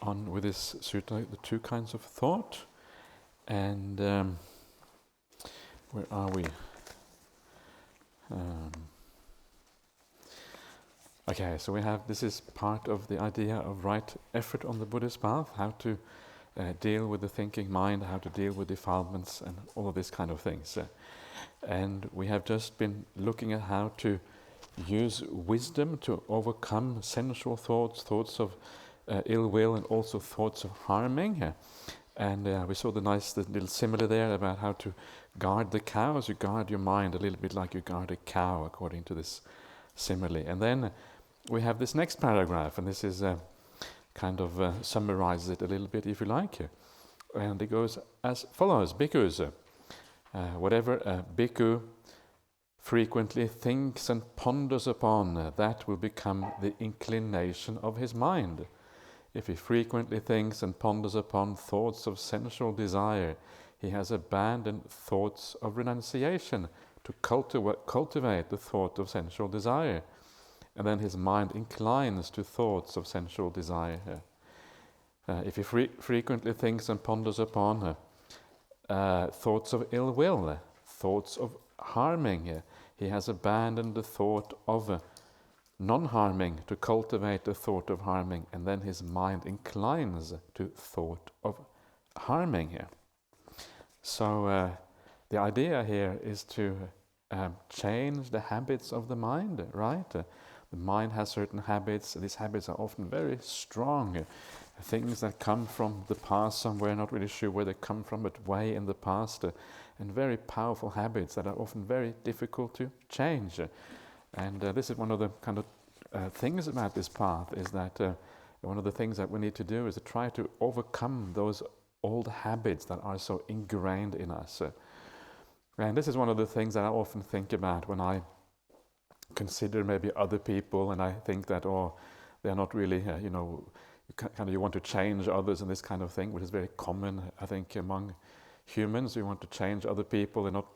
on with this sutta, the two kinds of thought. And where are we? Okay, so we have, this is part of the idea of right effort on the Buddhist path, how to deal with the thinking mind, how to deal with defilements and all of these kind of things. And we have just been looking at how to use wisdom to overcome sensual thoughts, thoughts of ill will, and also thoughts of harming. And we saw the little simile there about how to guard the cows. You guard your mind a little bit like you guard a cow, according to this simile. And then we have this next paragraph, and this is kind of summarizes it a little bit, if you like. And it goes as follows: Bhikkhus, whatever a bhikkhu frequently thinks and ponders upon, that will become the inclination of his mind. If he frequently thinks and ponders upon thoughts of sensual desire, he has abandoned thoughts of renunciation to cultivate the thought of sensual desire. And then his mind inclines to thoughts of sensual desire. If he frequently thinks and ponders upon thoughts of ill will, thoughts of harming, he has abandoned the thought of non-harming to cultivate the thought of harming, and then his mind inclines to thought of harming here. So the idea here is to change the habits of the mind, right? The mind has certain habits. These habits are often very strong, things that come from the past somewhere, not really sure where they come from, but way in the past, and very powerful habits that are often very difficult to change. And this is one of the kind of things about this path, is that one of the things that we need to do is to try to overcome those old habits that are so ingrained in us. And this is one of the things that I often think about when I consider maybe other people, and I think that, they're not really, you want to change others and this kind of thing, which is very common, I think, among humans. You want to change other people, and not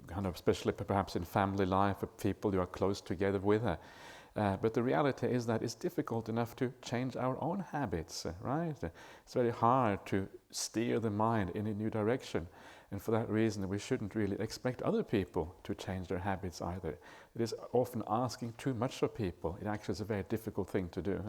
kind of, especially perhaps in family life, or people you are close together with. But the reality is that it's difficult enough to change our own habits, right? It's very hard to steer the mind in a new direction. And for that reason, we shouldn't really expect other people to change their habits either. It is often asking too much of people. It actually is a very difficult thing to do.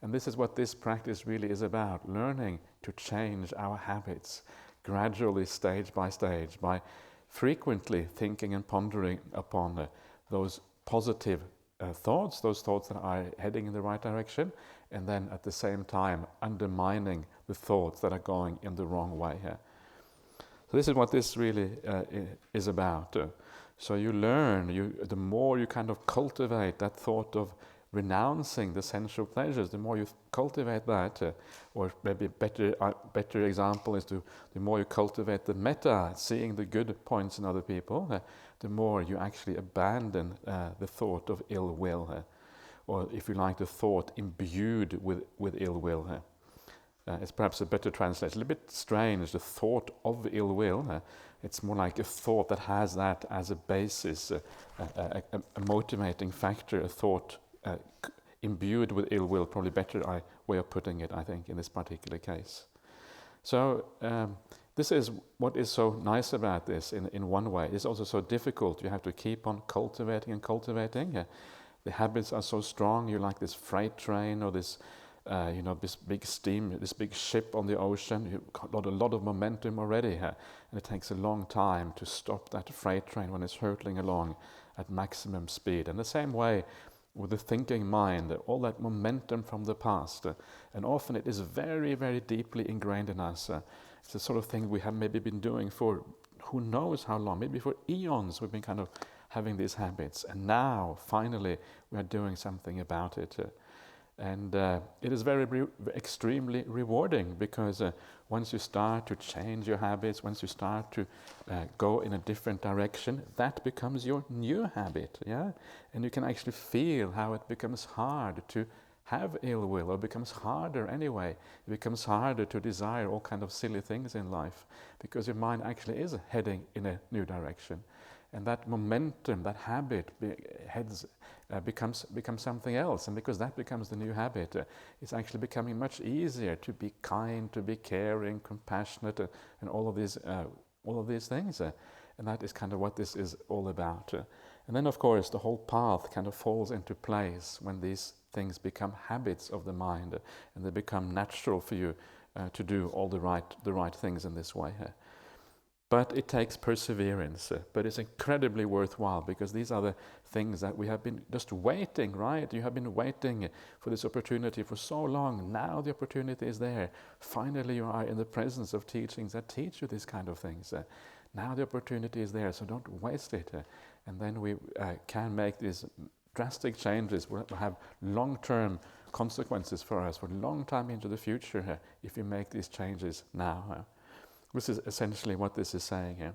And this is what this practice really is about, learning to change our habits gradually, stage by stage, by frequently thinking and pondering upon those positive thoughts, those thoughts that are heading in the right direction, and then at the same time undermining the thoughts that are going in the wrong way. So this is what this really is about. So you learn, the more you kind of cultivate that thought of renouncing the sensual pleasures, the more you cultivate that, or maybe a better example is the more you cultivate the metta, seeing the good points in other people, the more you actually abandon the thought of ill will, or if you like, the thought imbued with ill will. It's perhaps a better translation, a little bit strange, the thought of ill will. It's more like a thought that has that as a basis, a motivating factor, a thought imbued with ill will, probably better way of putting it, I think, in this particular case. So this is what is so nice about this in one way. It's also so difficult. You have to keep on cultivating and cultivating. The habits are so strong. You're like this freight train, or this this big steam, this big ship on the ocean. You've got a lot of momentum already, and it takes a long time to stop that freight train when it's hurtling along at maximum speed. And the same way with the thinking mind, all that momentum from the past, and often it is very, very deeply ingrained in us. It's the sort of thing we have maybe been doing for who knows how long, maybe for eons we've been kind of having these habits, and now finally we are doing something about it. And it is extremely rewarding, because once you start to change your habits, once you start to go in a different direction, that becomes your new habit, and you can actually feel how it becomes hard to have ill will, or becomes harder anyway. It becomes harder to desire all kind of silly things in life, because your mind actually is heading in a new direction. and that momentum, that habit becomes something else. And because that becomes the new habit, it's actually becoming much easier to be kind, to be caring, compassionate, and all of these things. And that is kind of what this is all about. And then, of course, the whole path kind of falls into place when these things become habits of the mind, and they become natural for you to do all the right things in this way. But it takes perseverance, but it's incredibly worthwhile, because these are the things that we have been just waiting, right? You have been waiting for this opportunity for so long. Now the opportunity is there. Finally you are in the presence of teachings that teach you these kind of things. Now the opportunity is there, so don't waste it. And then we can make these drastic changes. Will have long-term consequences for us for a long time into the future if we make these changes now. This is essentially what this is saying here.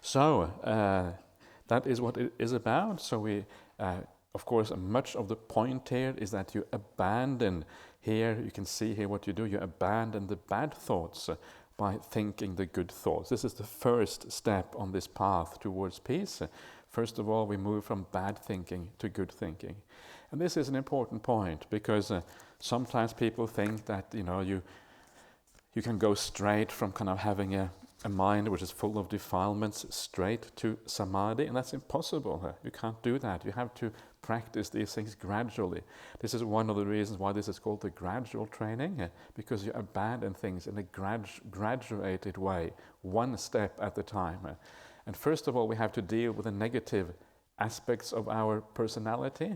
So that is what it is about. So we, of course, much of the point here is that you abandon. Here you can see here what you do. You abandon the bad thoughts by thinking the good thoughts. This is the first step on this path towards peace. First of all, we move from bad thinking to good thinking. And this is an important point, because sometimes people think that, you can go straight from kind of having a mind which is full of defilements straight to samadhi, and that's impossible. You can't do that. You have to practice these things gradually. This is one of the reasons why this is called the gradual training, because you abandon things in a graduated way, one step at a time. And first of all, we have to deal with the negative aspects of our personality.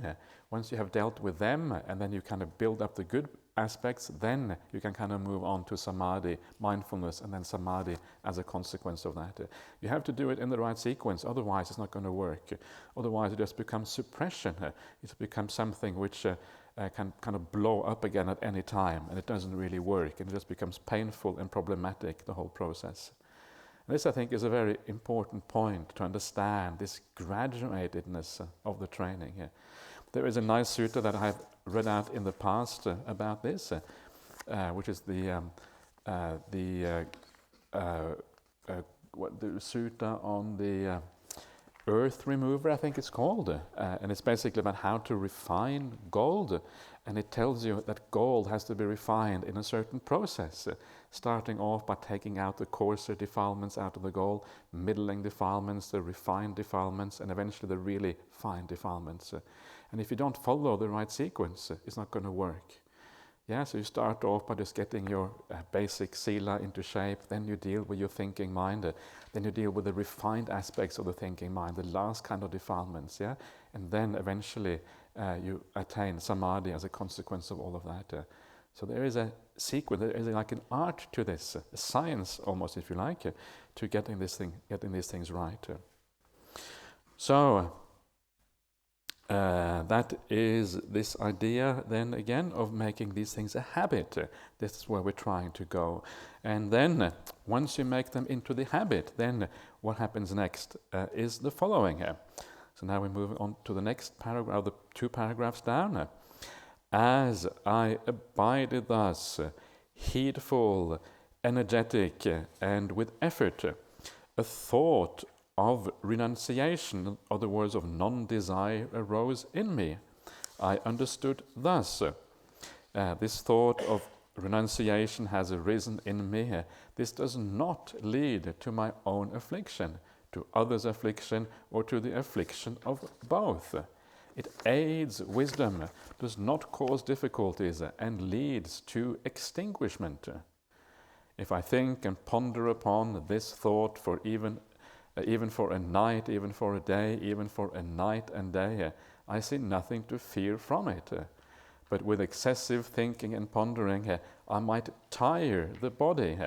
Once you have dealt with them, and then you kind of build up the good aspects, then you can kind of move on to samadhi, mindfulness, and then samadhi as a consequence of that. You have to do it in the right sequence, otherwise it's not going to work. Otherwise it just becomes suppression. It becomes something which can kind of blow up again at any time, and it doesn't really work, and it just becomes painful and problematic, the whole process. And this, I think, is a very important point to understand, this graduatedness of the training. There is a nice sutta that I've read out in the past about this, which is the sutta on the earth remover, I think it's called, and it's basically about how to refine gold. And it tells you that gold has to be refined in a certain process, starting off by taking out the coarser defilements out of the gold, middling defilements, the refined defilements, and eventually the really fine defilements. And if you don't follow the right sequence, it's not going to work. Yeah, so you start off by just getting your basic sila into shape, then you deal with your thinking mind, then you deal with the refined aspects of the thinking mind, the last kind of defilements, yeah? And then eventually you attain samadhi as a consequence of all of that. So there is a sequence, there is like an art to this, a science almost, if you like, to getting these things right. So that is this idea then again of making these things a habit. This is where we're trying to go. And then once you make them into the habit, then what happens next is the following. So now we move on to the next paragraph, the 2 paragraphs down. As I abided thus, heedful, energetic, and with effort, a thought of renunciation, in other words, of non-desire, arose in me. I understood thus. This thought of renunciation has arisen in me. This does not lead to my own affliction, to others' affliction, or to the affliction of both. It aids wisdom, does not cause difficulties, and leads to extinguishment. If I think and ponder upon this thought for even for a night, even for a day, even for a night and day, I see nothing to fear from it. But with excessive thinking and pondering, I might tire the body.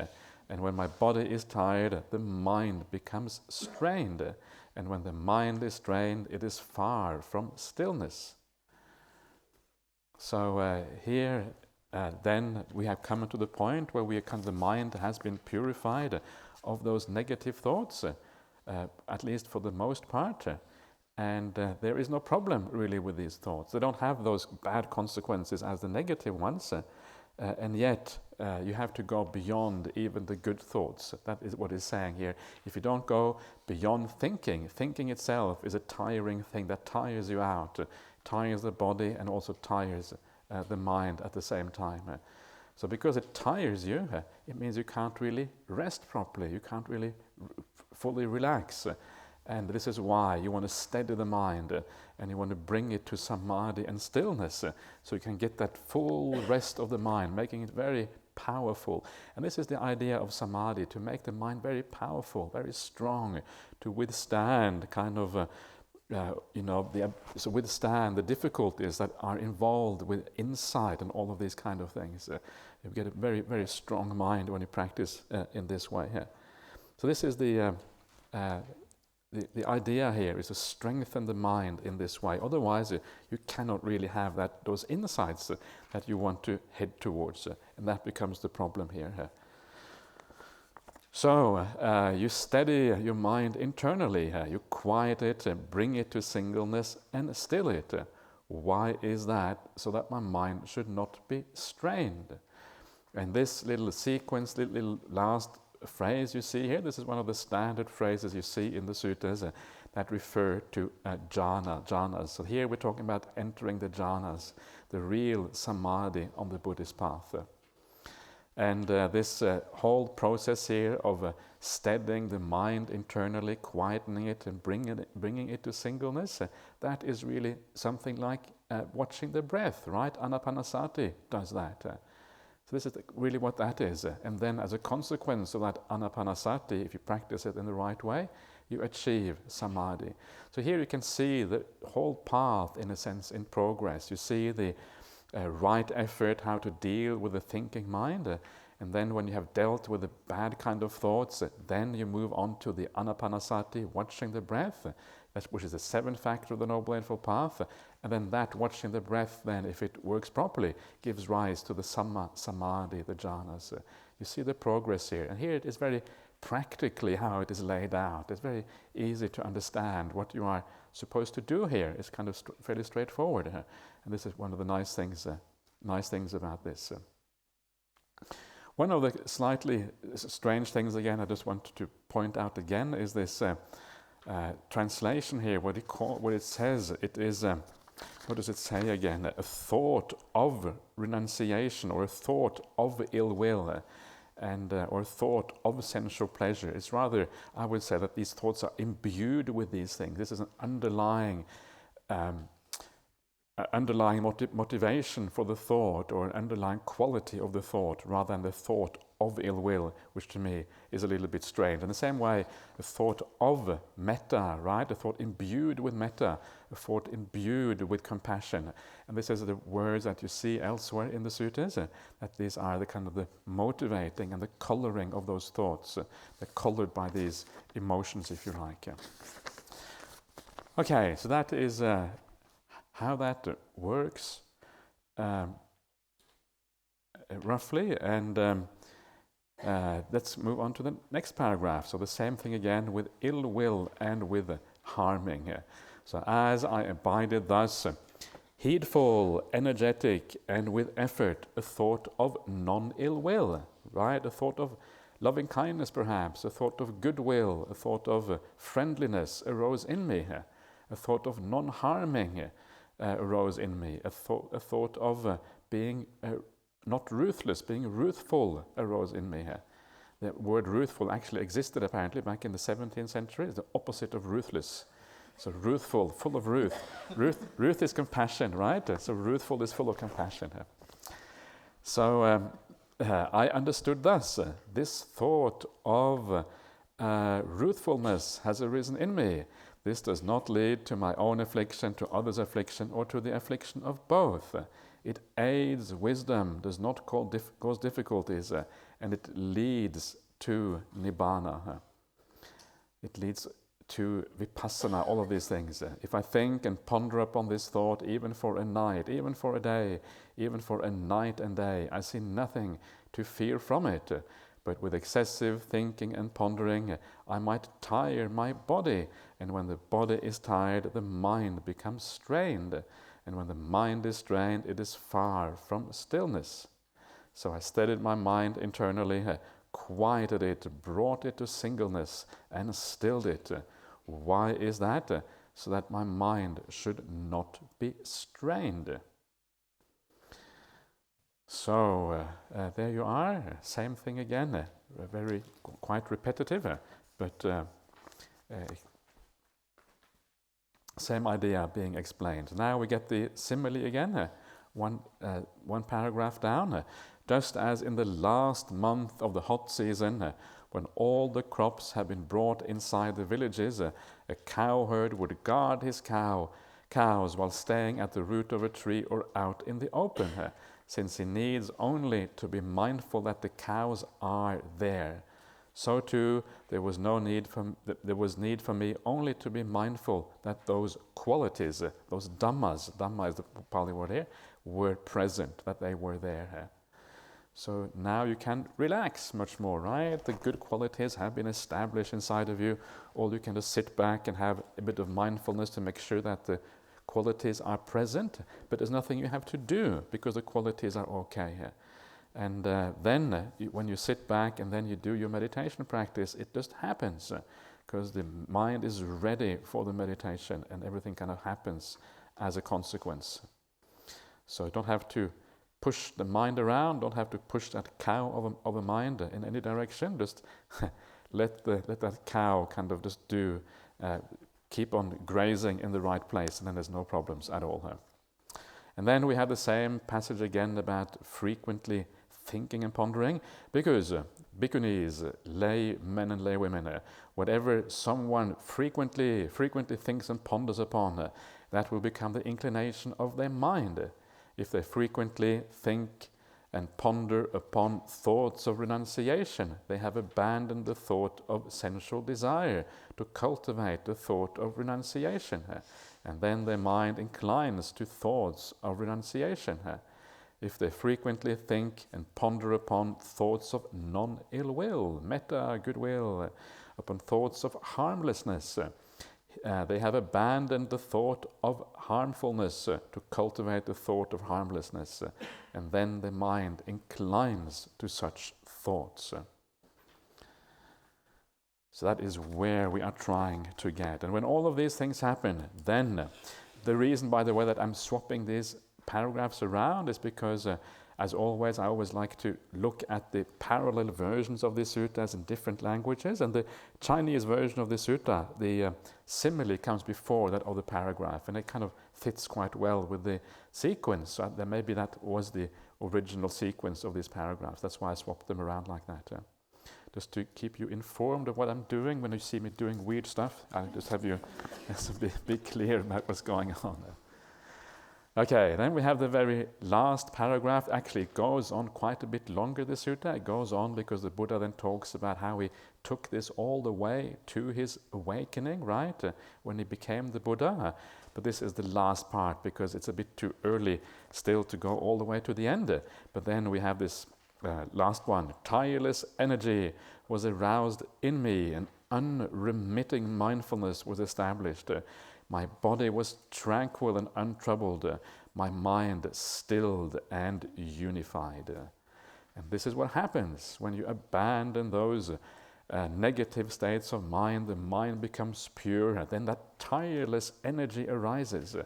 And when my body is tired, the mind becomes strained. And when the mind is strained, it is far from stillness. So here, then we have come to the point where the mind has been purified of those negative thoughts, at least for the most part. And there is no problem really with these thoughts. They don't have those bad consequences as the negative ones. and yet you have to go beyond even the good thoughts. That is what he's saying here. If you don't go beyond thinking, thinking itself is a tiring thing that tires you out, tires the body and also tires the mind at the same time. So because it tires you, it means you can't really rest properly, you can't really fully relax. And this is why you want to steady the mind and you want to bring it to samadhi and stillness so you can get that full rest of the mind, making it very powerful. And this is the idea of samadhi, to make the mind very powerful, very strong, to withstand kind of so withstand the difficulties that are involved with insight and all of these kind of things. You get a very, very strong mind when you practice in this way. So this is the idea here, is to strengthen the mind in this way. Otherwise, you cannot really have those insights that you want to head towards, and that becomes the problem here. So you steady your mind internally, you quiet it, bring it to singleness and still it. Why is that? So that my mind should not be strained. And this little sequence, little last phrase you see here, this is one of the standard phrases you see in the suttas that refer to jhanas. So here we're talking about entering the jhanas, the real samadhi on the Buddhist path. And this whole process here of steadying the mind internally, quietening it and bringing it to singleness, that is really something like watching the breath, right? Anapanasati does that. So this is really what that is. And then as a consequence of that anapanasati, if you practice it in the right way, you achieve samadhi. So here you can see the whole path, in a sense, in progress. You see the right effort, how to deal with the thinking mind, and then when you have dealt with the bad kind of thoughts, then you move on to the anapanasati, watching the breath, which is the seventh factor of the Noble Eightfold Path, and then that watching the breath, then if it works properly, gives rise to the samadhi, the jhanas. You see the progress here, and here it is very practically how it is laid out. It's very easy to understand what you are supposed to do here. It's kind of fairly straightforward. And this is one of the nice things about this. One of the slightly strange things, again, I just want to point out again, is this translation here. What it says, it is, what does it say again? A thought of renunciation, or a thought of ill will, or a thought of sensual pleasure. It's rather, I would say, that these thoughts are imbued with these things. This is an underlying motivation for the thought, or an underlying quality of the thought, rather than the thought of ill will, which to me is a little bit strange. In the same way, the thought of metta, right? A thought imbued with metta, a thought imbued with compassion. And this is the words that you see elsewhere in the suttas, that these are the kind of the motivating and the coloring of those thoughts. They're colored by these emotions, if you like. Okay, so that is how that works roughly, and let's move on to the next paragraph. So the same thing again with ill will and with harming. So as I abided thus, heedful, energetic, and with effort, a thought of non-ill will, right? A thought of loving kindness perhaps, a thought of goodwill, a thought of friendliness arose in me, a thought of non-harming arose in me, a thought of being not ruthless, being ruthful arose in me. The word ruthful actually existed apparently back in the 17th century. It's the opposite of ruthless. So ruthful, full of ruth. Ruth is compassion, right? So ruthful is full of compassion. So I understood thus, this thought of ruthfulness has arisen in me. This does not lead to my own affliction, to others' affliction, or to the affliction of both. It aids wisdom, does not cause difficulties, and it leads to nibbana. It leads to vipassana, all of these things. If I think and ponder upon this thought, even for a night, even for a day, even for a night and day, I see nothing to fear from it. But with excessive thinking and pondering, I might tire my body. And when the body is tired, the mind becomes strained. And when the mind is strained, it is far from stillness. So I steadied my mind internally, quieted it, brought it to singleness, and stilled it. Why is that? So that my mind should not be strained. So there you are, same thing again, quite repetitive, but same idea being explained. Now we get the simile again, one paragraph down. Just as in the last month of the hot season, when all the crops have been brought inside the villages, a cowherd would guard his cows while staying at the root of a tree or out in the open, since he needs only to be mindful that the cows are there. So too, there was need for me only to be mindful that those qualities, those dhammas is the Pali word here, were present, that they were there. So now you can relax much more, right? The good qualities have been established inside of you. All you can just sit back and have a bit of mindfulness to make sure that the qualities are present, but there's nothing you have to do because the qualities are okay here. And then when you sit back and then you do your meditation practice, it just happens because the mind is ready for the meditation and everything kind of happens as a consequence. So you don't have to push the mind around, don't have to push that cow of a mind in any direction, just let that cow kind of just keep on grazing in the right place, and then there's no problems at all. And then we have the same passage again about frequently thinking and pondering, because bhikkhunis, lay men and lay women, whatever someone frequently thinks and ponders upon, that will become the inclination of their mind. If they frequently think and ponder upon thoughts of renunciation, they have abandoned the thought of sensual desire to cultivate the thought of renunciation. And then their mind inclines to thoughts of renunciation. If they frequently think and ponder upon thoughts of non-ill will, metta, goodwill, upon thoughts of harmlessness, they have abandoned the thought of harmfulness to cultivate the thought of harmlessness, and then the mind inclines to such thoughts. So that is where we are trying to get. And when all of these things happen, then the reason, by the way, that I'm swapping these paragraphs around is because as always, I always like to look at the parallel versions of the suttas in different languages, and the Chinese version of the sutta, the simile comes before that other paragraph, and it kind of fits quite well with the sequence. So maybe that was the original sequence of these paragraphs. That's why I swapped them around like that. Just to keep you informed of what I'm doing. When you see me doing weird stuff, I'll just have you be clear about what's going on. Okay, then we have the very last paragraph. Actually, it goes on quite a bit longer, the sutta. It goes on because the Buddha then talks about how he took this all the way to his awakening, right? When he became the Buddha. But this is the last part because it's a bit too early still to go all the way to the end. But then we have this last one. Tireless energy was aroused in me, and unremitting mindfulness was established. My body was tranquil and untroubled, my mind stilled and unified. And this is what happens when you abandon those negative states of mind. The mind becomes pure, and then that tireless energy arises.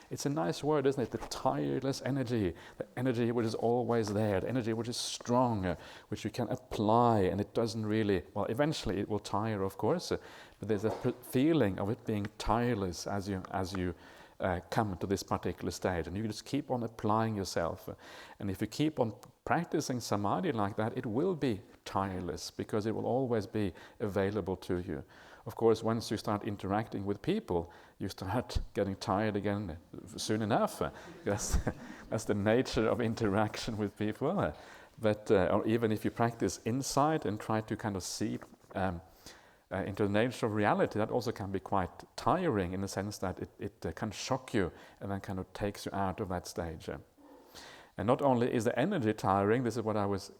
It's a nice word, isn't it? The tireless energy, the energy which is always there, the energy which is strong, which you can apply, and it doesn't really, well, eventually it will tire, of course, but there's a feeling of it being tireless as you come to this particular stage, and you just keep on applying yourself. And if you keep on practicing samadhi like that, it will be tireless because it will always be available to you. Of course, once you start interacting with people, you start getting tired again soon enough. That's the nature of interaction with people. But or even if you practice insight and try to kind of see into the nature of reality, that also can be quite tiring in the sense that it can shock you and then kind of takes you out of that stage. And not only is the energy tiring, this is what I was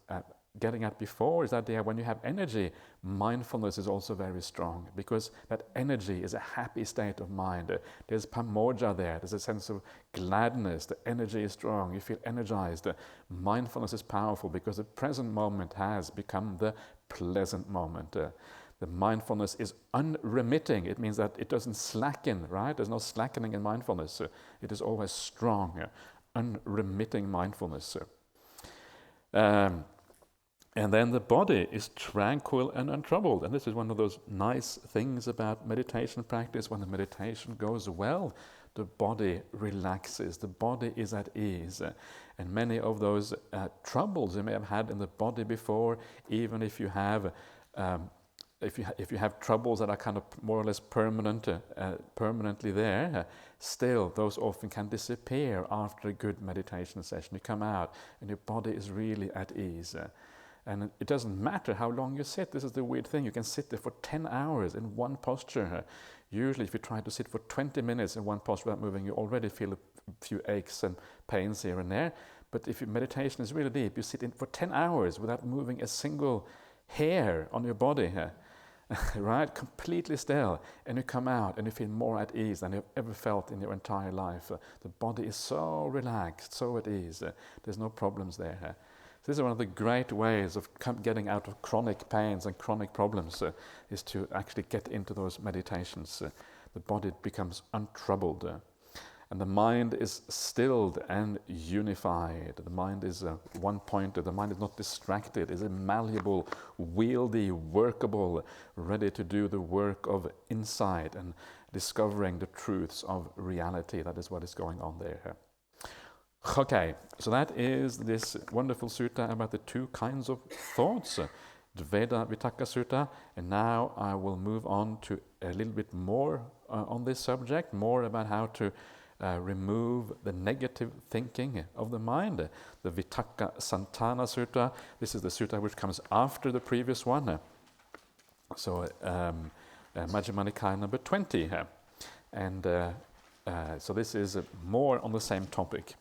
getting at before is that when you have energy, mindfulness is also very strong, because that energy is a happy state of mind. There's pamodja there, there's a sense of gladness, the energy is strong, you feel energized. Mindfulness is powerful because the present moment has become the pleasant moment. The mindfulness is unremitting. It means that it doesn't slacken, right? There's no slackening in mindfulness. It is always strong, unremitting mindfulness. And then the body is tranquil and untroubled. And this is one of those nice things about meditation practice. When the meditation goes well, the body relaxes, the body is at ease. And many of those troubles you may have had in the body before, even if you have if you have troubles that are kind of more or less permanently there, still those often can disappear after a good meditation session. You come out and your body is really at ease. And it doesn't matter how long you sit. This is the weird thing. You can sit there for 10 hours in one posture. Usually if you try to sit for 20 minutes in one posture without moving, you already feel a few aches and pains here and there. But if your meditation is really deep, you sit in for 10 hours without moving a single hair on your body here. Right? Completely still. And you come out and you feel more at ease than you've ever felt in your entire life. The body is so relaxed, so at ease. There's no problems there. So this is one of the great ways of getting out of chronic pains and chronic problems, is to actually get into those meditations. The body becomes untroubled. And the mind is stilled and unified. The mind is one-pointed. The mind is not distracted. It's malleable, wieldy, workable, ready to do the work of insight and discovering the truths of reality. That is what is going on there. Okay, so that is this wonderful sutta about the two kinds of thoughts, the Veda Vitakka Sutta. And now I will move on to a little bit more on this subject, more about how to remove the negative thinking of the mind. The Vitakka Santana Sutta, this is the sutta which comes after the previous one. So Majjhima Nikaya number 20. And so this is more on the same topic.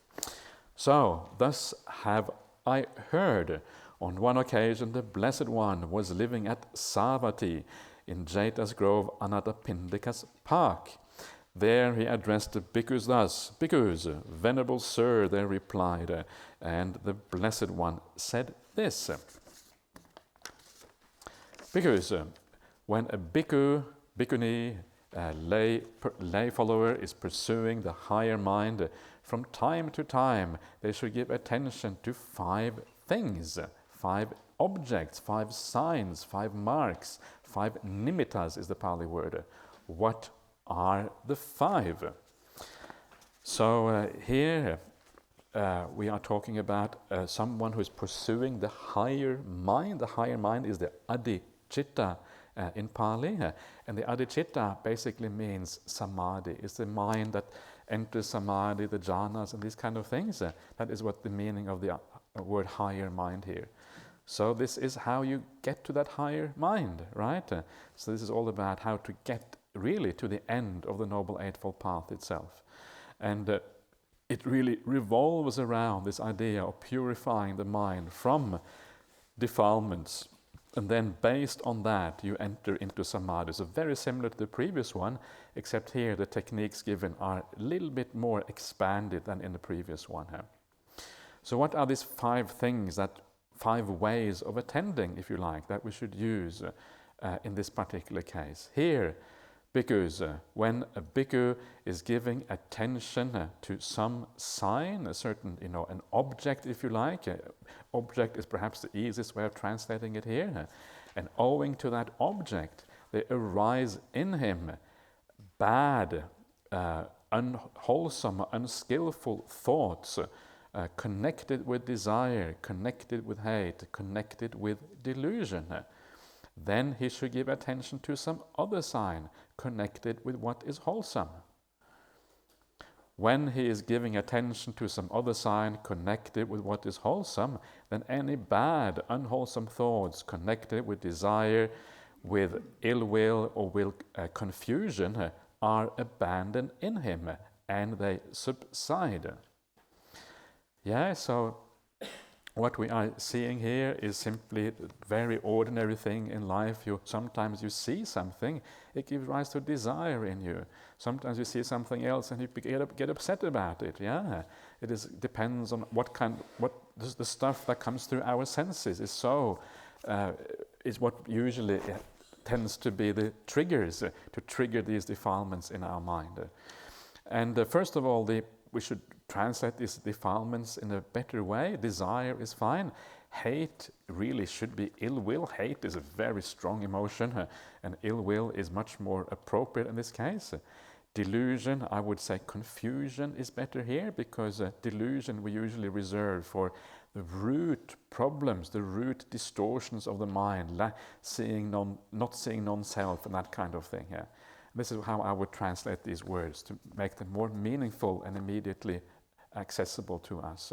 So, thus have I heard, on one occasion the Blessed One was living at Savatthi in Jeta's Grove, Anathapindika's park. There he addressed the bhikkhus thus: "Bhikkhus, Venerable Sir," they replied, and the Blessed One said this: "Bhikkhus, when a bhikkhu, bhikkhuni, lay follower is pursuing the higher mind, from time to time they should give attention to 5 things, 5 objects, 5 signs, 5 marks, 5 nimittas is the Pali word. What are the 5? So here we are talking about someone who is pursuing the higher mind. The higher mind is the adhicitta in Pali, and the adhicitta basically means samadhi. It's the mind that enters samadhi, the jhanas and these kind of things. That is what the meaning of the word higher mind here. So this is how you get to that higher mind, right? So this is all about how to get really to the end of the Noble Eightfold Path itself. And it really revolves around this idea of purifying the mind from defilements. And then based on that, you enter into samadhi. So very similar to the previous one, except here the techniques given are a little bit more expanded than in the previous one. So what are these 5 things, that 5 ways of attending, if you like, that we should use in this particular case? Here, bhikkhus, when a bhikkhu is giving attention to some sign, a certain, an object, if you like. Object is perhaps the easiest way of translating it here. And owing to that object, there arise in him bad, unwholesome, unskillful thoughts, connected with desire, connected with hate, connected with delusion. Then he should give attention to some other sign connected with what is wholesome. When he is giving attention to some other sign connected with what is wholesome, then any bad, unwholesome thoughts connected with desire, with ill will or with confusion are abandoned in him and they subside. Yeah, so what we are seeing here is simply a very ordinary thing in life. Sometimes you see something, it gives rise to desire in you. Sometimes you see something else and you get upset about it. Yeah, depends on the stuff that comes through our senses is what usually tends to be the triggers to trigger these defilements in our mind. And first of all, we should translate these defilements in a better way. Desire is fine. Hate really should be ill will. Hate is a very strong emotion, and ill will is much more appropriate in this case. Delusion, I would say confusion is better here, because delusion we usually reserve for the root problems, the root distortions of the mind, not seeing non-self and that kind of thing. Yeah. This is how I would translate these words to make them more meaningful and immediately accessible to us.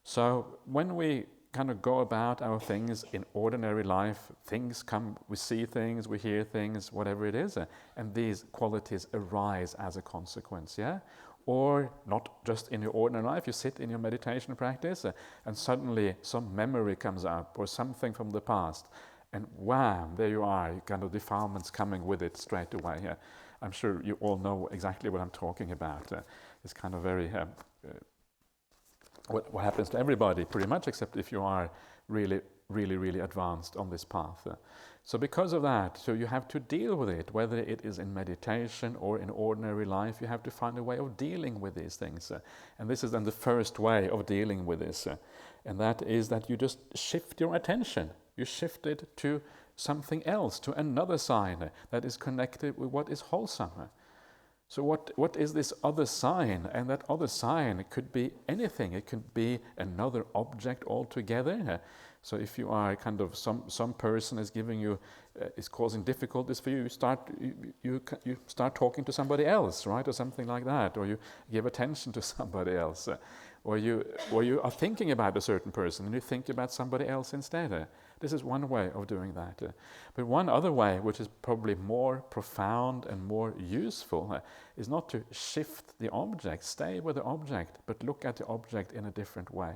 So when we kind of go about our things in ordinary life, things come, we see things, we hear things, whatever it is, and these qualities arise as a consequence, yeah? Or not just in your ordinary life, you sit in your meditation practice and suddenly some memory comes up or something from the past, and wham, there you are, kind of defilements coming with it straight away. I'm sure you all know exactly what I'm talking about. It's kind of very, what happens to everybody pretty much, except if you are really, really, really advanced on this path. So because of that, so you have to deal with it, whether it is in meditation or in ordinary life, you have to find a way of dealing with these things. And this is then the first way of dealing with this. And that is that you just shift your attention. You shift it to something else, to another sign that is connected with what is wholesome. So what is this other sign? And that other sign could be anything. It could be another object altogether. So if you are kind of some person is giving you is causing difficulties for you, you start talking to somebody else, right, or something like that, or you give attention to somebody else, or you are thinking about a certain person and you think about somebody else instead. This is one way of doing that. But one other way, which is probably more profound and more useful, is not to shift the object, stay with the object, but look at the object in a different way.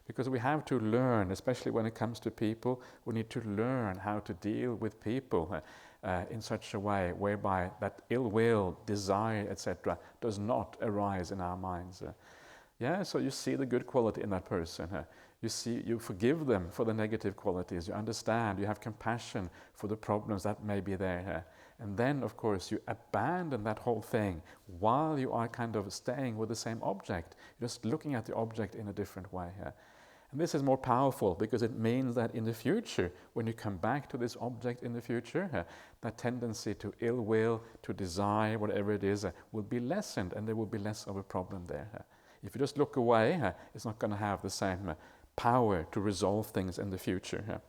Because we have to learn, especially when it comes to people, we need to learn how to deal with people in such a way whereby that ill will, desire, etc., does not arise in our minds. So you see the good quality in that person. You forgive them for the negative qualities. You understand. You have compassion for the problems that may be there. And then, of course, you abandon that whole thing while you are kind of staying with the same object, just looking at the object in a different way. And this is more powerful because it means that in the future, when you come back to this object in the future, that tendency to ill will, to desire, whatever it is, will be lessened, and there will be less of a problem there. If you just look away, it's not going to have the same power to resolve things in the future.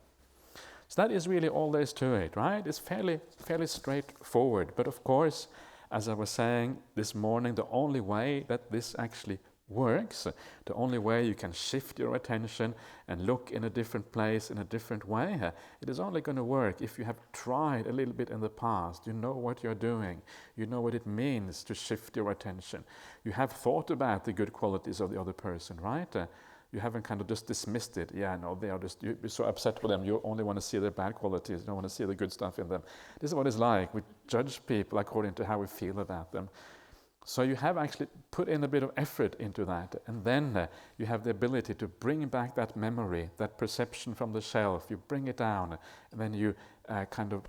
So that is really all there is to it, right? It's fairly straightforward. But of course, as I was saying this morning, the only way that this actually works, the only way you can shift your attention and look in a different place, in a different way, it is only going to work if you have tried a little bit in the past. You know what you're doing. You know what it means to shift your attention. You have thought about the good qualities of the other person, right? You haven't kind of just dismissed it. Yeah, no, they are just, you're so upset with them, you only want to see their bad qualities, you don't want to see the good stuff in them. This is what it's like. We judge people according to how we feel about them. So you have actually put in a bit of effort into that, and then you have the ability to bring back that memory, that perception from the shelf, you bring it down, and then you kind of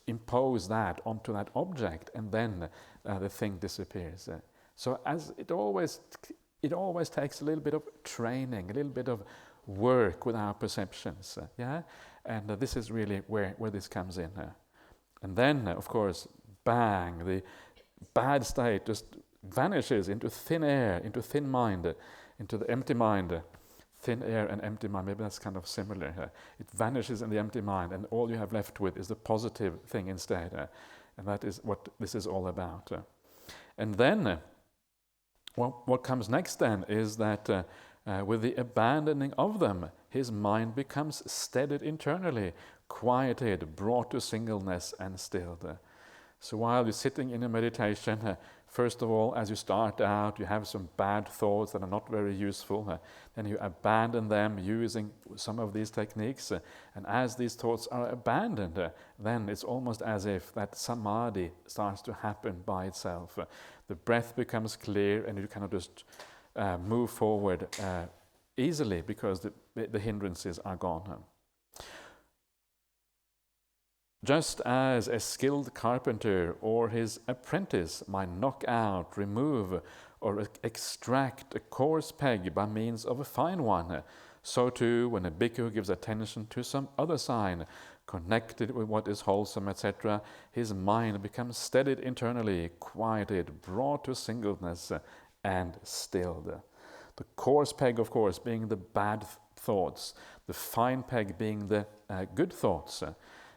impose that onto that object, and then the thing disappears. So as it always takes a little bit of training, a little bit of work with our perceptions, and this is really where this comes in. And then, of course, bang, the bad state just vanishes into thin air, into thin mind, into the empty mind. Thin air and empty mind, maybe that's kind of similar. It vanishes in the empty mind, and all you have left with is the positive thing instead. And that is what this is all about. And then, what comes next then is that with the abandoning of them, his mind becomes steadied internally, quieted, brought to singleness and stilled. So while you're sitting in a meditation, First of all, as you start out, you have some bad thoughts that are not very useful. Then you abandon them using some of these techniques. And as these thoughts are abandoned, then it's almost as if that samadhi starts to happen by itself. The breath becomes clear and you kind of just move forward easily because the hindrances are gone. Just as a skilled carpenter or his apprentice might knock out, remove, or extract a coarse peg by means of a fine one, so too when a bhikkhu gives attention to some other sign, connected with what is wholesome, etc., his mind becomes steadied internally, quieted, brought to singleness, and stilled. The coarse peg, of course, being the bad thoughts, the fine peg being the good thoughts.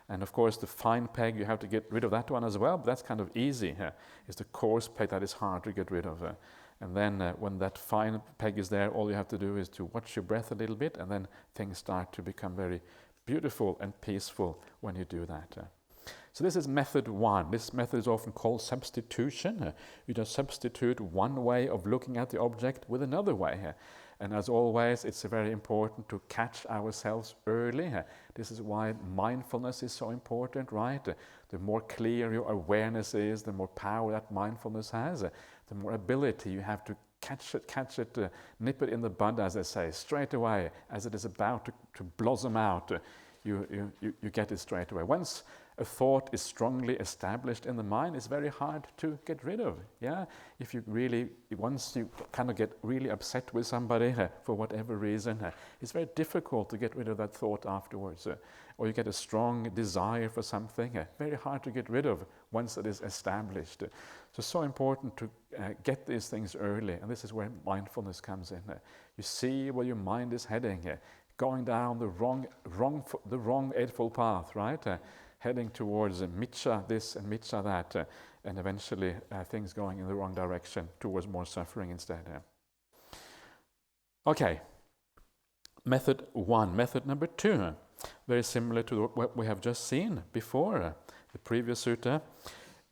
And of course, the fine peg, you have to get rid of that one as well, but that's kind of easy. It's the coarse peg that is hard to get rid of. And then when that fine peg is there, all you have to do is to watch your breath a little bit, and then things start to become very beautiful and peaceful when you do that. So this is method one. This method is often called substitution. You just substitute one way of looking at the object with another way. And as always, it's very important to catch ourselves early. This is why mindfulness is so important, right? The more clear your awareness is, the more power that mindfulness has, the more ability you have to catch it, nip it in the bud, as they say, straight away, as it is about to blossom out. You get it straight away. Once a thought is strongly established in the mind, it's very hard to get rid of. Yeah, once you kind of get really upset with somebody for whatever reason, it's very difficult to get rid of that thought afterwards. Or you get a strong desire for something, very hard to get rid of once it is established. So it's so important to get these things early, and this is where mindfulness comes in. You see where your mind is heading, going down the wrong Eightfold Path, right? Heading towards miccha this and miccha that, and eventually things going in the wrong direction towards more suffering instead. Okay, method one. Method number two, very similar to what we have just seen before, the previous sutta.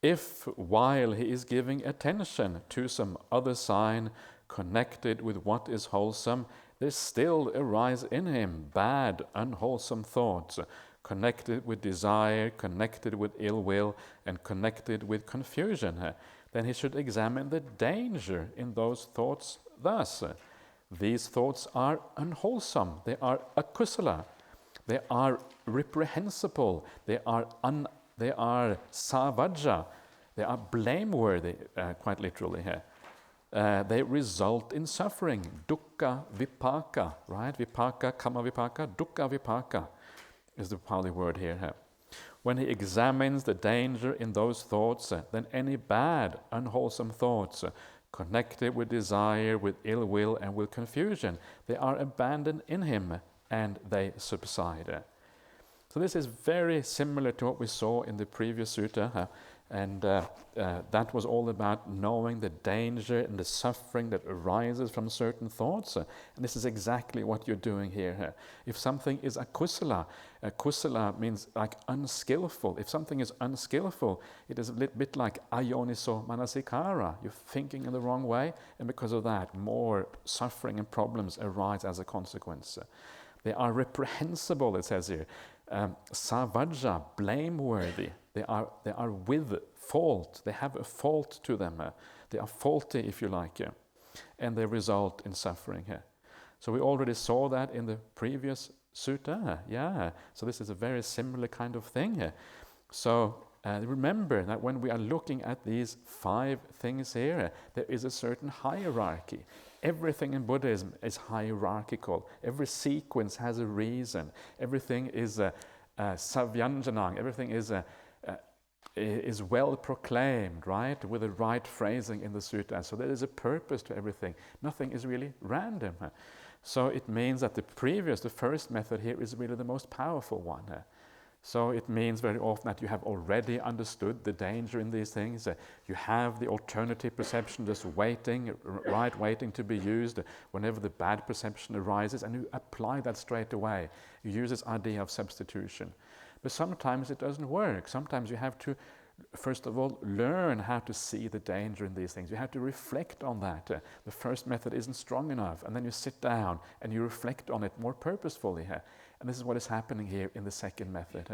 If while he is giving attention to some other sign connected with what is wholesome, there still arise in him bad, unwholesome thoughts, connected with desire, connected with ill will, and connected with confusion, then he should examine the danger in those thoughts thus. These thoughts are unwholesome, they are akusala, they are reprehensible, they are savajja, they are blameworthy, quite literally here. They result in suffering, dukkha vipaka, right? Vipaka, kama vipaka, dukkha vipaka is the Pali word here. When he examines the danger in those thoughts, then any bad, unwholesome thoughts connected with desire, with ill will, and with confusion, they are abandoned in him and they subside. So this is very similar to what we saw in the previous sutta, and that was all about knowing the danger and the suffering that arises from certain thoughts. And this is exactly what you're doing here. If something is akusala, kusala means like unskillful. If something is unskillful, it is a little bit like ayoniso manasikara. You're thinking in the wrong way, and because of that, more suffering and problems arise as a consequence. They are reprehensible, it says here. Savajja, blameworthy. They are with fault. They have a fault to them. They are faulty, if you like, and they result in suffering here. So we already saw that in the previous sutta. Yeah. So this is a very similar kind of thing. So remember that when we are looking at these 5 things here, there is a certain hierarchy. Everything in Buddhism is hierarchical. Every sequence has a reason. Everything is savyanjanang. Everything is well proclaimed, right, with the right phrasing in the sutta. So there is a purpose to everything. Nothing is really random. So it means that the first method here is really the most powerful one. So it means very often that you have already understood the danger in these things. You have the alternative perception just waiting to be used whenever the bad perception arises, and you apply that straight away. You use this idea of substitution. But sometimes it doesn't work. Sometimes you have to first of all, learn how to see the danger in these things. You have to reflect on that. The first method isn't strong enough, and then you sit down and you reflect on it more purposefully. And this is what is happening here in the second method.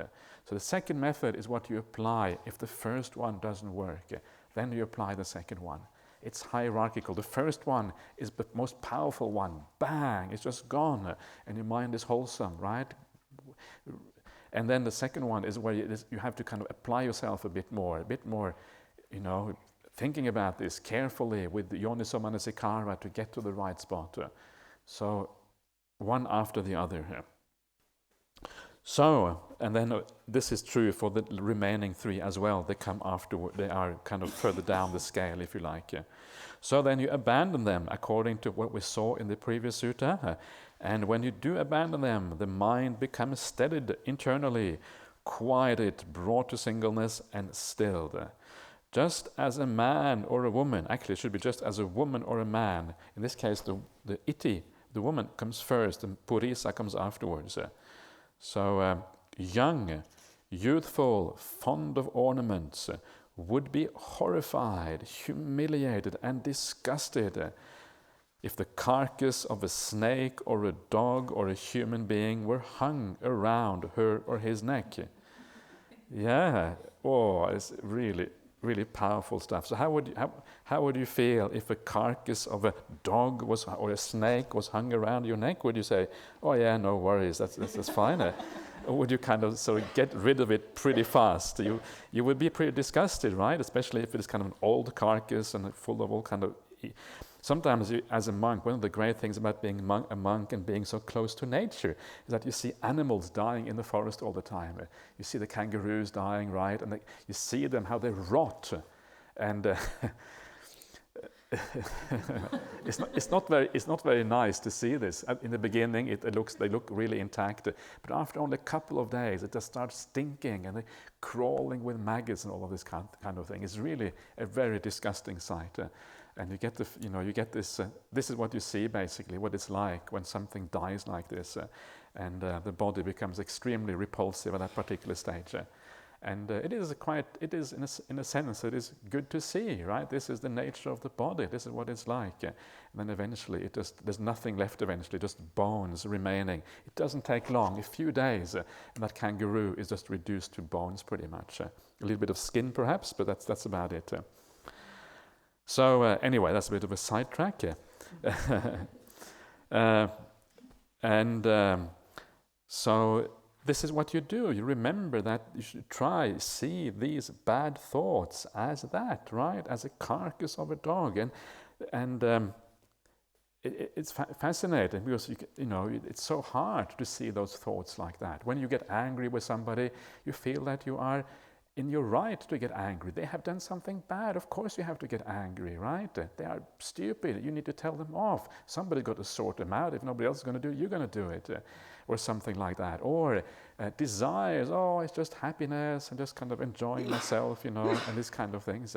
So the second method is what you apply if the first one doesn't work. Then you apply the second one. It's hierarchical. The first one is the most powerful one. Bang, it's just gone, and your mind is wholesome, right? And then the second one is where you have to kind of apply yourself a bit more, thinking about this carefully with the yoniso manasikara to get to the right spot. So one after the other here. So, and then this is true for the remaining three as well. They come afterward. They are kind of further down the scale, if you like. So then you abandon them according to what we saw in the previous sutta. And when you do abandon them, the mind becomes steadied internally, quieted, brought to singleness, and stilled. Just as a man or a woman, actually it should be just as a woman or a man. In this case, the iti, the woman, comes first, and purisa comes afterwards. So young, youthful, fond of ornaments, would be horrified, humiliated, and disgusted if the carcass of a snake or a dog or a human being were hung around her or his neck. Yeah, it's really, really powerful stuff. So how would you feel if a carcass of a dog or a snake was hung around your neck? Would you say, "Oh yeah, no worries, that's fine"? Or would you kind of sort of get rid of it pretty fast? You would be pretty disgusted, right? Especially if it is kind of an old carcass and full of all kind of. Sometimes, as a monk, one of the great things about being a monk and being so close to nature is that you see animals dying in the forest all the time. You see the kangaroos dying, right? And you see them, how they rot. And it's not very nice to see this. In the beginning, they look really intact. But after only a couple of days, it just starts stinking and they're crawling with maggots and all of this kind of thing. It's really a very disgusting sight. And you get this. This is what you see basically, what it's like when something dies like this, and the body becomes extremely repulsive at that particular stage. And it is in a sense, it is good to see, right? This is the nature of the body. This is what it's like. And then eventually, there's nothing left. Eventually, just bones remaining. It doesn't take long, a few days, and that kangaroo is just reduced to bones, pretty much. A little bit of skin, perhaps, but that's about it. So anyway, that's a bit of a sidetrack. So this is what you do. You remember that you should see these bad thoughts as that, right? As a carcass of a dog. And it's fascinating because, it's so hard to see those thoughts like that. When you get angry with somebody, you feel that you are in your right to get angry. They have done something bad. Of course you have to get angry, right? They are stupid. You need to tell them off. Somebody's got to sort them out. If nobody else is going to do it, you're going to do it. Or something like that. Or desires, it's just happiness and just kind of enjoying myself, and these kind of things.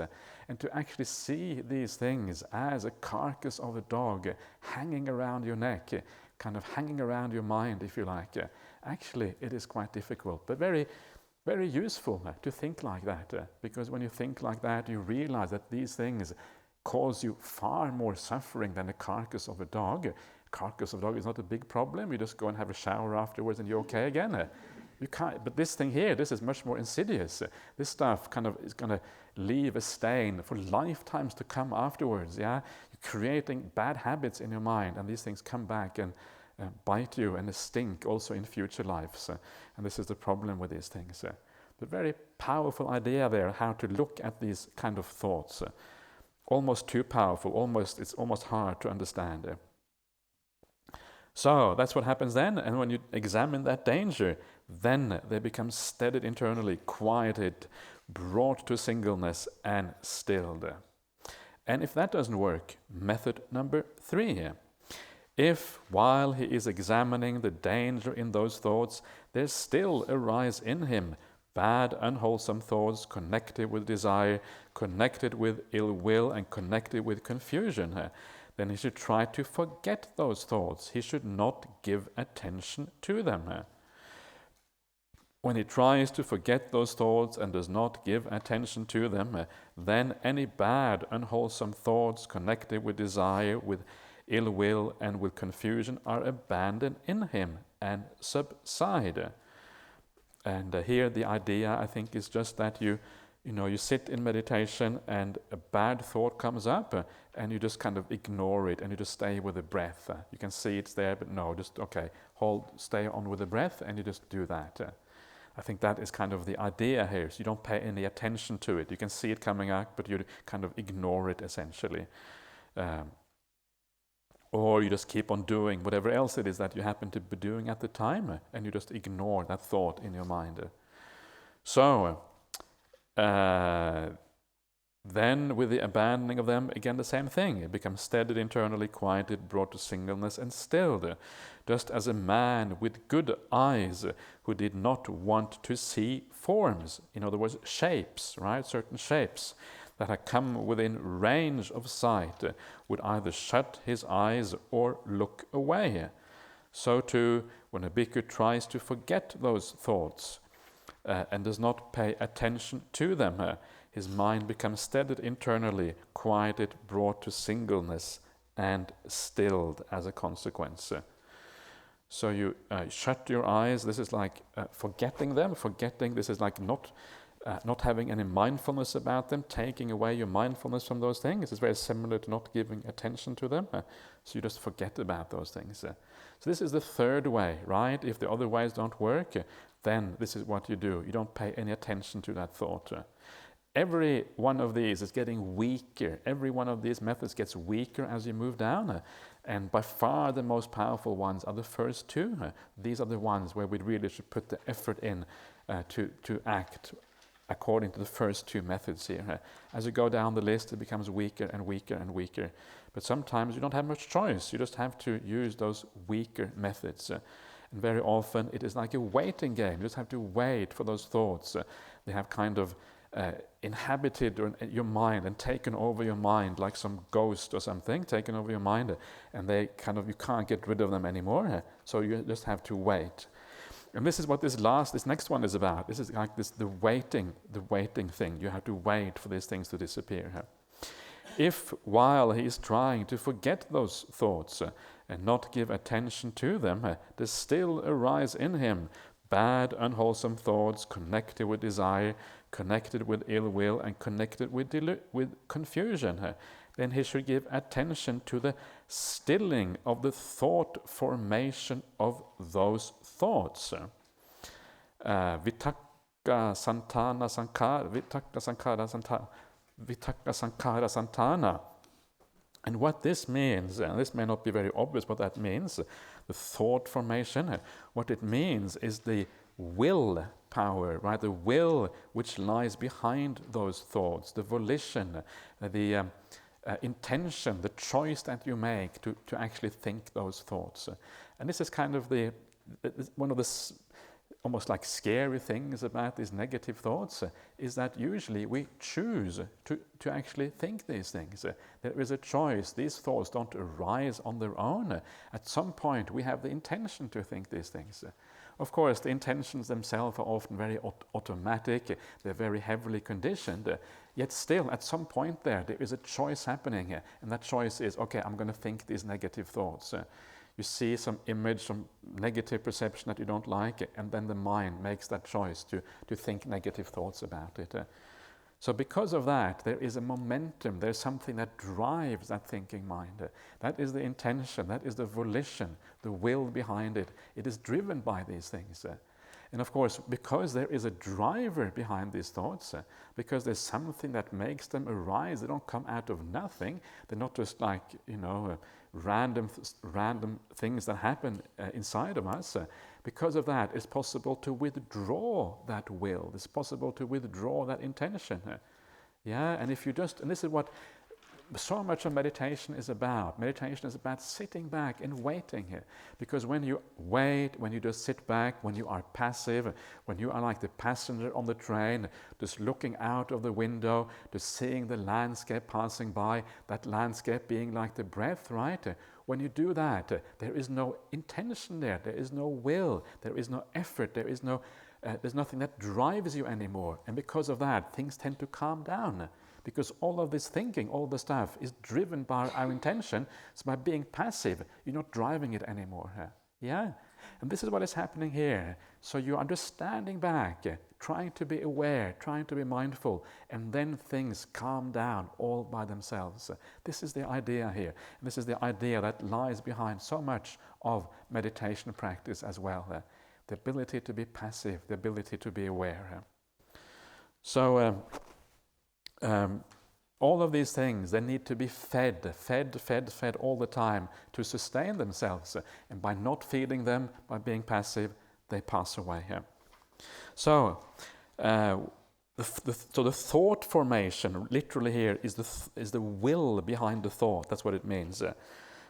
And to actually see these things as a carcass of a dog hanging around your neck, kind of hanging around your mind, if you like. Actually, it is quite difficult, but very, very useful to think like that, because when you think like that, you realize that these things cause you far more suffering than a carcass of a dog. Carcass of a dog is not a big problem. You just go and have a shower afterwards and you're okay again. You can't. But this thing here, this is much more insidious. This stuff kind of is going to leave a stain for lifetimes to come afterwards. Yeah, you're creating bad habits in your mind, and these things come back and bite you and stink also in future lives. And this is the problem with these things. The very powerful idea there, how to look at these kind of thoughts. Almost too powerful. It's almost hard to understand. So that's what happens then, and when you examine that danger, then they become steadied internally, quieted, brought to singleness, and stilled. And if that doesn't work, method number 3. If, while he is examining the danger in those thoughts, there still arise in him bad, unwholesome thoughts connected with desire, connected with ill will, and connected with confusion, then he should try to forget those thoughts. He should not give attention to them. When he tries to forget those thoughts and does not give attention to them, then any bad, unwholesome thoughts connected with desire, with ill will, and with confusion are abandoned in him and subside. And here the idea, I think, is just that you sit in meditation and a bad thought comes up and you just kind of ignore it and you just stay with the breath. You can see it's there, but no, just, okay, stay on with the breath and you just do that. I think that is kind of the idea here. So you don't pay any attention to it. You can see it coming up, but you kind of ignore it essentially. Or you just keep on doing whatever else it is that you happen to be doing at the time, and you just ignore that thought in your mind. So, then with the abandoning of them, again the same thing. It becomes steadied internally, quieted, brought to singleness, and stilled. Just as a man with good eyes who did not want to see forms, in other words, shapes, right? Certain shapes that had come within range of sight, would either shut his eyes or look away. So too, when a bhikkhu tries to forget those thoughts and does not pay attention to them, his mind becomes steadied internally, quieted, brought to singleness, and stilled as a consequence. So you shut your eyes. This is like forgetting them. Forgetting, this is like not having any mindfulness about them, taking away your mindfulness from those things. It's very similar to not giving attention to them. So you just forget about those things. So this is the third way, right? If the other ways don't work, then this is what you do. You don't pay any attention to that thought. Every one of these is getting weaker. Every one of these methods gets weaker as you move down. And by far the most powerful ones are the first two. These are the ones where we really should put the effort in to act according to the first two methods here. As you go down the list, it becomes weaker and weaker and weaker. But sometimes you don't have much choice. You just have to use those weaker methods. And very often it is like a waiting game. You just have to wait for those thoughts. They have kind of inhabited your mind and taken over your mind like some ghost or something, taken over your mind, and they kind of, you can't get rid of them anymore. So you just have to wait. And this is what this next one is about. This is like the waiting thing. You have to wait for these things to disappear. If while he is trying to forget those thoughts and not give attention to them, there still arise in him bad, unwholesome thoughts connected with desire, connected with ill will, and connected with confusion, then he should give attention to the stilling of the thought formation of those thoughts. Vitakka sankhara santana. And what this means, and this may not be very obvious what that means, the thought formation, what it means is the will power, right? The will which lies behind those thoughts, the volition, the intention, the choice that you make to actually think those thoughts. And this is kind of one of the almost like scary things about these negative thoughts, is that usually we choose to actually think these things. There is a choice. These thoughts don't arise on their own. At some point we have the intention to think these things. Of course, the intentions themselves are often very automatic. They're very heavily conditioned. Yet still, at some point there is a choice happening. And that choice is, okay, I'm going to think these negative thoughts. You see some image, some negative perception that you don't like, and then the mind makes that choice to think negative thoughts about it. So because of that, there is a momentum, there's something that drives that thinking mind. That is the intention, that is the volition, the will behind it. It is driven by these things. And of course, because there is a driver behind these thoughts, because there's something that makes them arise, they don't come out of nothing. They're not just like, random things that happen inside of us. Because of that, it's possible to withdraw that will. It's possible to withdraw that intention. And if you and this is what so much of meditation is about. Meditation is about sitting back and waiting here. Because when you wait, when you just sit back, when you are passive, when you are like the passenger on the train, just looking out of the window, just seeing the landscape passing by, that landscape being like the breath, right? when you do that, there is no intention there is no will, there is no effort, there's nothing that drives you anymore. And because of that, things tend to calm down. Because all of this thinking, all the stuff is driven by our intention. So by being passive, you're not driving it anymore. Yeah? And this is what is happening here. So you're understanding back, trying to be aware, trying to be mindful, and then things calm down all by themselves. This is the idea here. And this is the idea that lies behind so much of meditation practice as well. The ability to be passive, the ability to be aware. So all of these things, they need to be fed all the time to sustain themselves. And by not feeding them, by being passive, they pass away. So the thought formation, literally here, is the will behind the thought. That's what it means.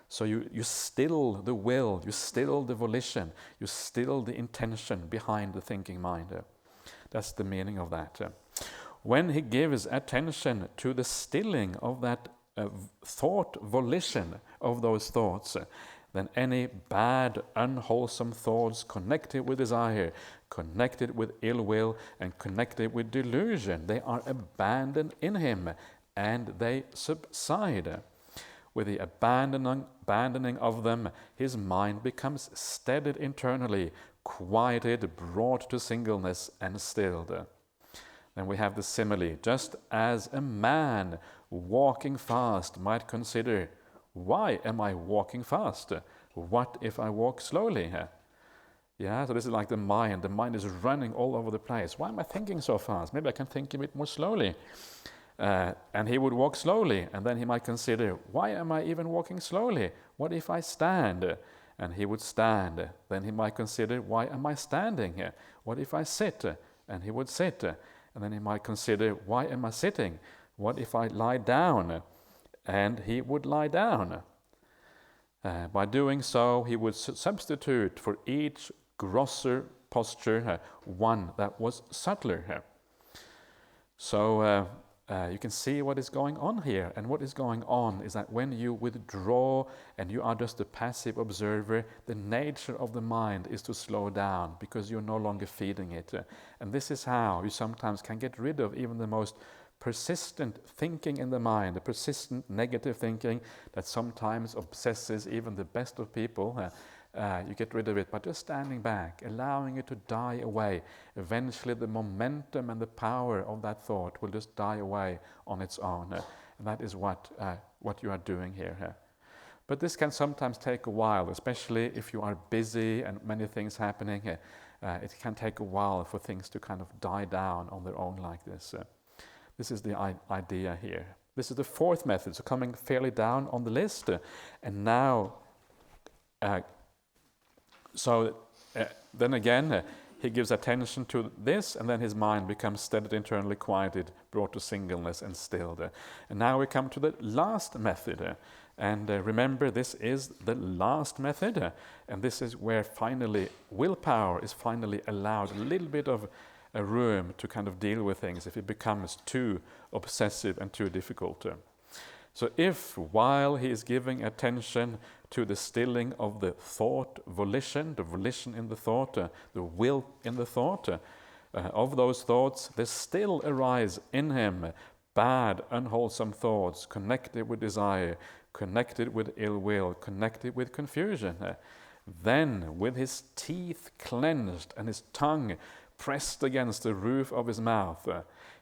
So you still the will, you still the volition, you still the intention behind the thinking mind. That's the meaning of that. When he gives attention to the stilling of that thought volition of those thoughts, then any bad, unwholesome thoughts connected with desire, connected with ill will, and connected with delusion, they are abandoned in him and they subside. With the abandoning of them, his mind becomes steadied internally, quieted, brought to singleness, and stilled. Then we have the simile. Just as a man walking fast might consider, why am I walking fast? What if I walk slowly? Yeah, so this is like the mind. The mind is running all over the place. Why am I thinking so fast? Maybe I can think a bit more slowly. And he would walk slowly, and then he might consider, why am I even walking slowly? What if I stand? And he would stand. Then he might consider, why am I standing here? What if I sit? And he would sit. And then he might consider, why am I sitting? What if I lie down? And he would lie down. By doing so, he would substitute for each grosser posture one that was subtler. So you can see what is going on here. And what is going on is that when you withdraw and you are just a passive observer, the nature of the mind is to slow down because you're no longer feeding it. And this is how you sometimes can get rid of even the most persistent thinking in the mind, the persistent negative thinking that sometimes obsesses even the best of people. You get rid of it by just standing back, allowing it to die away. Eventually the momentum and the power of that thought will just die away on its own. And that is what you are doing here. But this can sometimes take a while, especially if you are busy and many things happening. It can take a while for things to kind of die down on their own like this. This is the idea here. This is the fourth method, so coming fairly down on the list. And now... then again, he gives attention to this, and then his mind becomes steadied, internally quieted, brought to singleness, and stilled. And now we come to the last method. And remember, this is the last method. And this is where finally willpower is finally allowed a little bit of a room to kind of deal with things if it becomes too obsessive and too difficult. So if, while he is giving attention to the stilling of the thought volition, the volition in the thought, the will in the thought, of those thoughts, there still arise in him bad, unwholesome thoughts connected with desire, connected with ill will, connected with confusion. Then, with his teeth clenched and his tongue pressed against the roof of his mouth,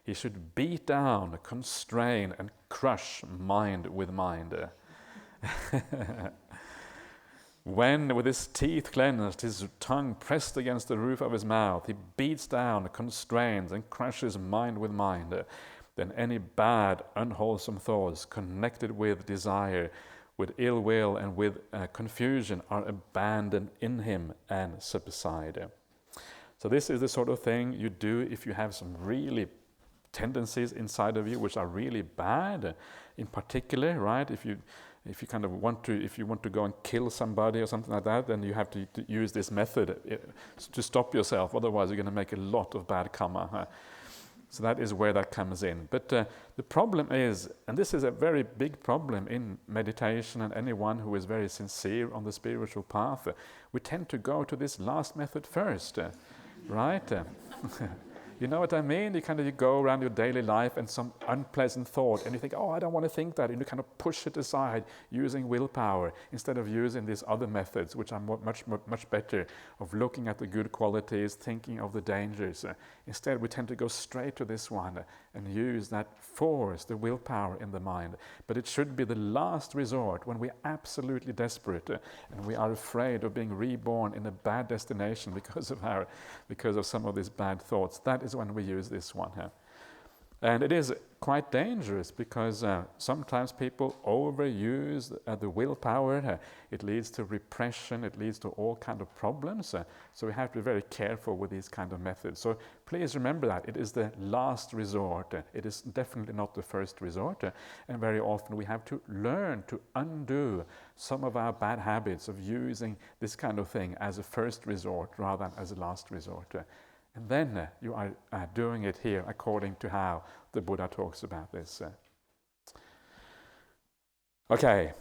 he should beat down, constrain, and crush mind with mind. When, with his teeth clenched, his tongue pressed against the roof of his mouth, he beats down, constrains, and crushes mind with mind, then any bad, unwholesome thoughts connected with desire, with ill will, and with confusion are abandoned in him and subside. So this is the sort of thing you do if you have some really tendencies inside of you which are really bad. In particular, right? If you kind of want to go and kill somebody or something like that, then you have to use this method to stop yourself. Otherwise, you're going to make a lot of bad karma. So that is where that comes in. But the problem is, and this is a very big problem in meditation and anyone who is very sincere on the spiritual path, we tend to go to this last method first, right? You know what I mean? You go around your daily life and some unpleasant thought, and you think, oh, I don't want to think that, and you kind of push it aside using willpower instead of using these other methods, which are much better, of looking at the good qualities, thinking of the dangers. Instead, we tend to go straight to this one and use that force, the willpower in the mind. But it should be the last resort when we're absolutely desperate and we are afraid of being reborn in a bad destination because of some of these bad thoughts. That is when we use this one. And it is quite dangerous because sometimes people overuse the willpower. It leads to repression, it leads to all kind of problems. So we have to be very careful with these kind of methods. So please remember that it is the last resort. It is definitely not the first resort. And very often we have to learn to undo some of our bad habits of using this kind of thing as a first resort rather than as a last resort. And then you are doing it here according to how the Buddha talks about this. Okay.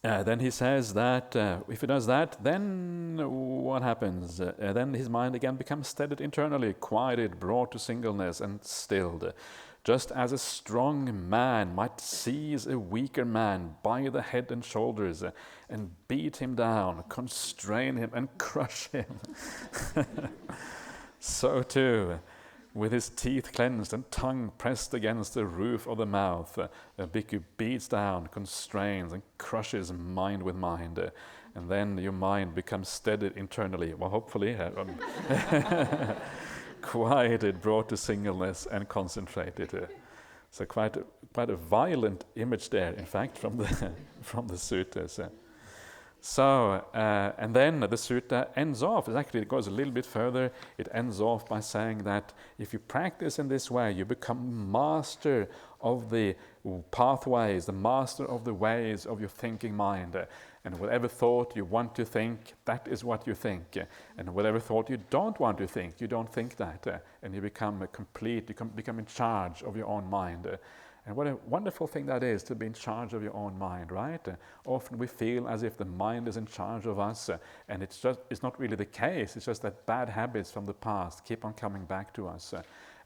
Then he says that if he does that, then what happens? Then his mind again becomes steadied internally, quieted, brought to singleness, and stilled. Just as a strong man might seize a weaker man by the head and shoulders and beat him down, constrain him and crush him. So too, with his teeth clenched and tongue pressed against the roof of the mouth, a bhikkhu beats down, constrains and crushes mind with mind. And then your mind becomes steadied internally. Well, hopefully, quieted, brought to singleness, and concentrated. So quite a violent image there, in fact, from the suttas. So, and then the sutta ends off. It goes a little bit further. It ends off by saying that if you practice in this way, you become master of the pathways, the master of the ways of your thinking mind. And whatever thought you want to think, that is what you think. And whatever thought you don't want to think, you don't think that. And you become become in charge of your own mind. And what a wonderful thing that is, to be in charge of your own mind, right? Often we feel as if the mind is in charge of us, and it's not really the case. It's just that bad habits from the past keep on coming back to us.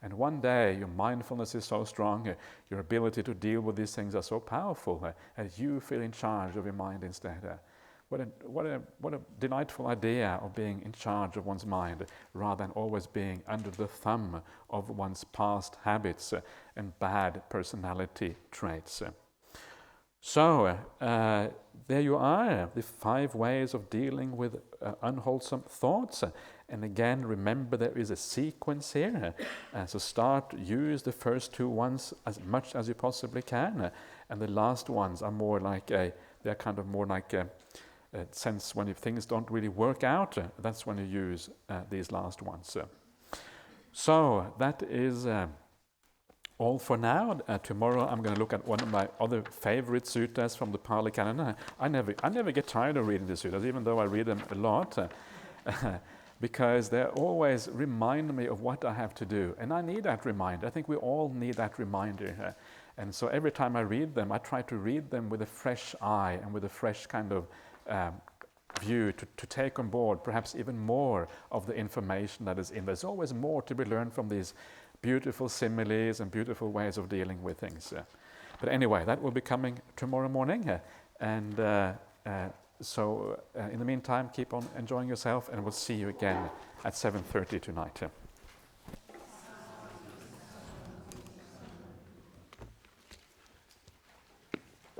And one day your mindfulness is so strong, your ability to deal with these things are so powerful, as you feel in charge of your mind instead. What a delightful idea of being in charge of one's mind rather than always being under the thumb of one's past habits and bad personality traits. So, there you are, the 5 ways of dealing with unwholesome thoughts. And again, remember there is a sequence here. So use the first 2 ones as much as you possibly can. And the last ones are more like they're kind of more like a sense when things don't really work out, that's when you use these last ones. So that is all for now. Tomorrow I'm going to look at one of my other favorite suttas from the Pali Canon. I never get tired of reading the suttas, even though I read them a lot, because they always remind me of what I have to do. And I need that reminder. I think we all need that reminder. And so every time I read them, I try to read them with a fresh eye and with a fresh kind of view to take on board perhaps even more of the information that is in. There's always more to be learned from these beautiful similes and beautiful ways of dealing with things. But anyway, that will be coming tomorrow morning. So in the meantime, keep on enjoying yourself, and we'll see you again at 7:30 tonight.